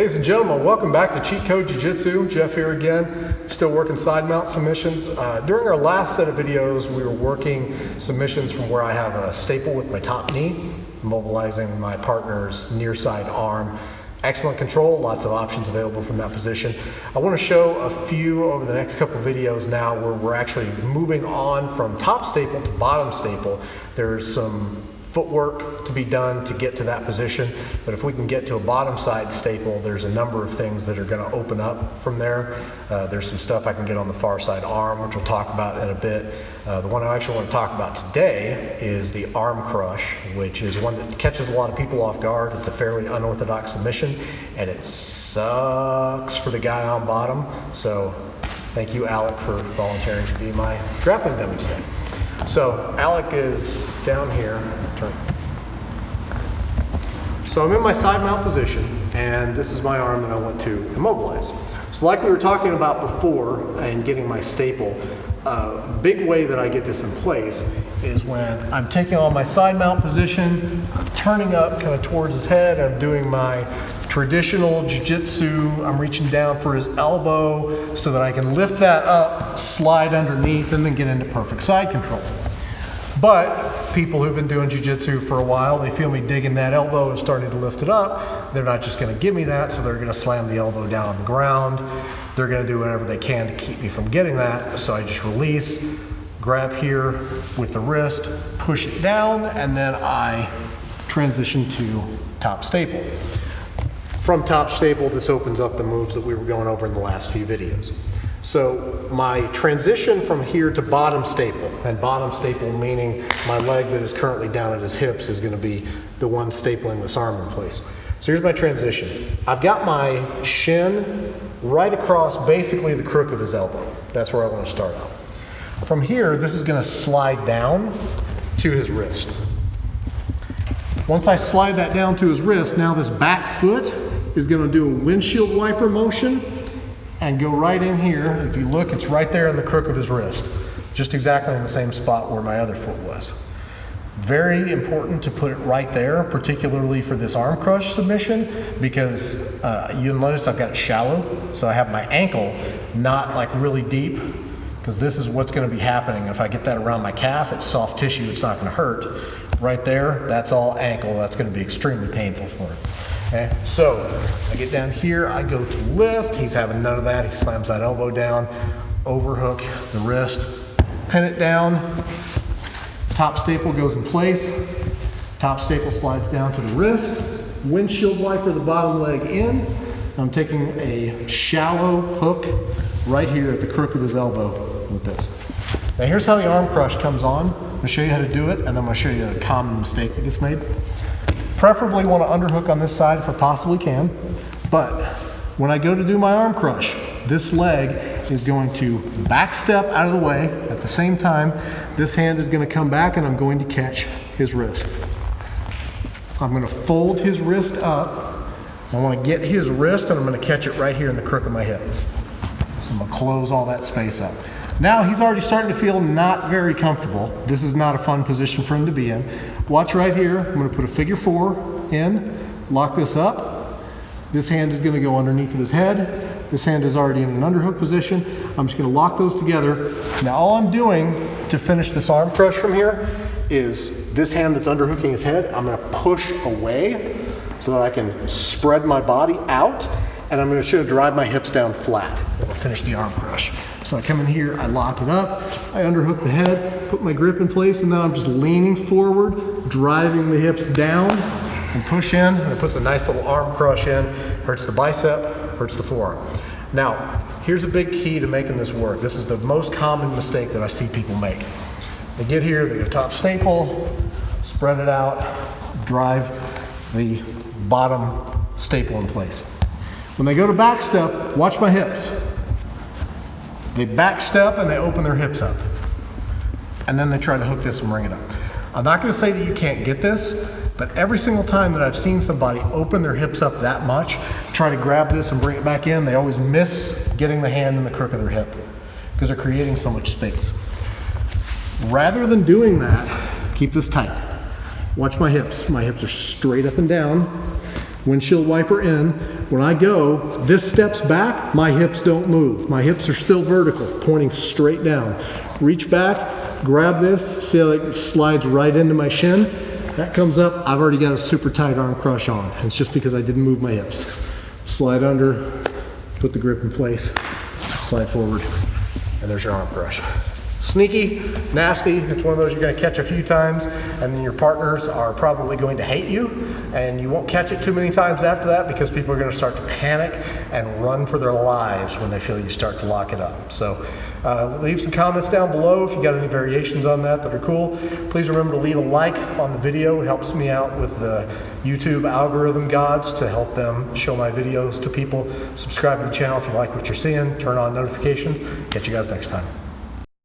Ladies and gentlemen, welcome back to Cheat Code Jiu-Jitsu. Jeff here again, still working side mount submissions. During our last set of videos, we were working submissions from where I have a staple with my top knee, mobilizing my partner's near side arm. Excellent control, lots of options available from that position. I want to show a few over the next couple of videos now where we're actually moving on from top staple to bottom staple. There's some footwork to be done to get to that position, but if we can get to a bottom side staple, there's a number of things that are going to open up from there. There's some stuff I can get on the far side arm, which we'll talk about in a bit. The one I actually want to talk about today is the arm crush, which is one that catches a lot of people off guard. It's a fairly unorthodox submission, and it sucks for the guy on bottom. So thank you, Alec, for volunteering to be my grappling dummy today. So Alec is down here. So I'm in my side mount position, and this is my arm that I want to immobilize. So like we were talking about before and getting my staple, a big way that I get this in place is when I'm taking on my side mount position, I'm turning up kind of towards his head, I'm doing my traditional jiu-jitsu, I'm reaching down for his elbow so that I can lift that up, slide underneath, and then get into perfect side control. But people who've been doing jiu-jitsu for a while, they feel me digging that elbow and starting to lift it up. They're not just going to give me that, so they're going to slam the elbow down on the ground. They're going to do whatever they can to keep me from getting that. So I just release, grab here with the wrist, push it down, and then I transition to top staple. From top staple, this opens up the moves that we were going over in the last few videos. So my transition from here to bottom staple, and bottom staple meaning my leg that is currently down at his hips is going to be the one stapling this arm in place. So here's my transition. I've got my shin right across basically the crook of his elbow. That's where I want to start out. From here, this is going to slide down to his wrist. Once I slide that down to his wrist, now this back foot is going to do a windshield wiper motion and go right in here. If you look, it's right there in the crook of his wrist, just exactly in the same spot where my other foot was. Very important to put it right there, particularly for this arm crush submission, because you'll notice I've got it shallow, so I have my ankle not like really deep, because this is what's going to be happening. If I get that around my calf, it's soft tissue, it's not going to hurt. Right there, that's all ankle. That's going to be extremely painful for him. Okay, so I get down here, I go to lift, he's having none of that, he slams that elbow down, overhook the wrist, pin it down, top staple goes in place, top staple slides down to the wrist, windshield wiper the bottom leg in, I'm taking a shallow hook right here at the crook of his elbow with this. Now here's how the arm crush comes on. I'm going to show you how to do it, and then I'm going to show you a common mistake that gets made. Preferably want to underhook on this side if I possibly can, but when I go to do my arm crush, this leg is going to back step out of the way. At the same time, this hand is going to come back and I'm going to catch his wrist. I'm going to fold his wrist up. I want to get his wrist and I'm going to catch it right here in the crook of my hip. So I'm going to close all that space up. Now he's already starting to feel not very comfortable. This is not a fun position for him to be in. Watch right here. I'm going to put a figure 4 in, lock this up. This hand is going to go underneath of his head. This hand is already in an underhook position. I'm just going to lock those together. Now all I'm doing to finish this arm crush from here is this hand that's underhooking his head, I'm going to push away so that I can spread my body out, and I'm going to drive my hips down flat. That'll finish the arm crush. So I come in here, I lock it up, I underhook the head, put my grip in place, and then I'm just leaning forward, driving the hips down, and push in, and it puts a nice little arm crush in, hurts the bicep, hurts the forearm. Now, here's a big key to making this work. This is the most common mistake that I see people make. They get here, they go top staple, spread it out, drive the bottom staple in place. When they go to back step, watch my hips. They back step and they open their hips up. And then they try to hook this and bring it up. I'm not going to say that you can't get this, but every single time that I've seen somebody open their hips up that much, try to grab this and bring it back in, they always miss getting the hand in the crook of their hip because they're creating so much space. Rather than doing that, keep this tight. Watch my hips. My hips are straight up and down. windshield wiper in. When I go, this steps back, my hips don't move. My hips are still vertical, pointing straight down. Reach back, grab this, see how it slides right into my shin. That comes up, I've already got a super tight arm crush on. It's just because I didn't move my hips. Slide under, put the grip in place, slide forward, and there's your arm crush. Sneaky, nasty, it's one of those you're going to catch a few times, and then your partners are probably going to hate you, and you won't catch it too many times after that because people are going to start to panic and run for their lives when they feel you start to lock it up. So leave some comments down below if you got any variations on that are cool. Please remember to leave a like on the video. It helps me out with the YouTube algorithm gods to help them show my videos to people. Subscribe to the channel if you like what you're seeing. Turn on notifications. Catch you guys next time.